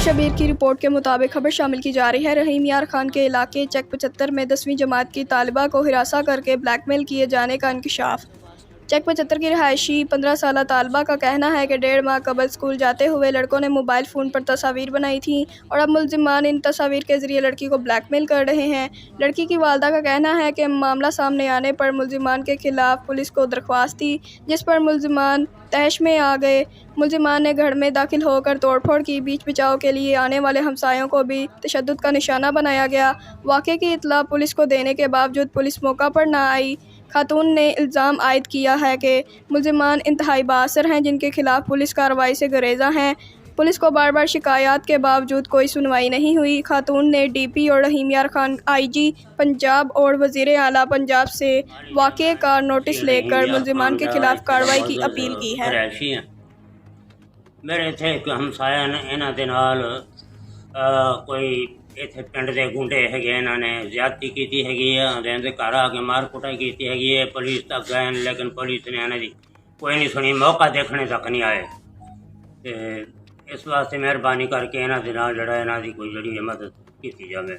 شبیر کی رپورٹ کے مطابق خبر شامل کی جا رہی ہے رحیم یار خان کے علاقے چیک 75 میں 10ویں جماعت کی طالبہ کو ہراساں کر کے بلیک میل کیے جانے کا انکشاف۔ چیک 75 کی رہائشی 15 سالہ طالبہ کا کہنا ہے کہ 1.5 ماہ قبل اسکول جاتے ہوئے لڑکوں نے موبائل فون پر تصاویر بنائی تھیں اور اب ملزمان ان تصاویر کے ذریعے لڑکی کو بلیک میل کر رہے ہیں۔ لڑکی کی والدہ کا کہنا ہے کہ معاملہ سامنے آنے پر ملزمان کے خلاف پولیس کو درخواست دی، جس پر ملزمان تحش میں آ گئے۔ ملزمان نے گھر میں داخل ہو کر توڑ پھوڑ کی، بیچ بچاؤ کے لیے آنے والے ہمسایوں کو بھی تشدد کا نشانہ بنایا گیا۔ واقعے کی اطلاع پولیس کو دینے کے باوجود پولیس موقع پر نہ آئی۔ خاتون نے الزام عائد کیا ہے کہ ملزمان انتہائی بااثر ہیں جن کے خلاف پولیس کارروائی سے گریزاں ہیں۔ پولیس کو بار بار شکایات کے باوجود کوئی سنوائی نہیں ہوئی۔ خاتون نے ڈی پی اور رحیم یار خان آئی جی پنجاب اور وزیر اعلیٰ پنجاب سے واقعے کا نوٹس لے کر ملزمان کے خلاف کارروائی کی اپیل کی ہے۔ میرے اتنے ایک ہمسایا نے انہاں دے نال کوئی اتنے پنڈ دے گنڈے ہے انہوں نے زیادتی کی ہے، گھر آ کے مار کٹائی کی ہے۔ پولیس تک گئے لیکن پولیس نے انہوں دی کوئی نہیں سنی، موقع دیکھنے تک نہیں آئے۔ اس واسطے مہربانی کر کے انہاں دے نال جڑا انہاں دی کوئی جڑی مدد کی جائے۔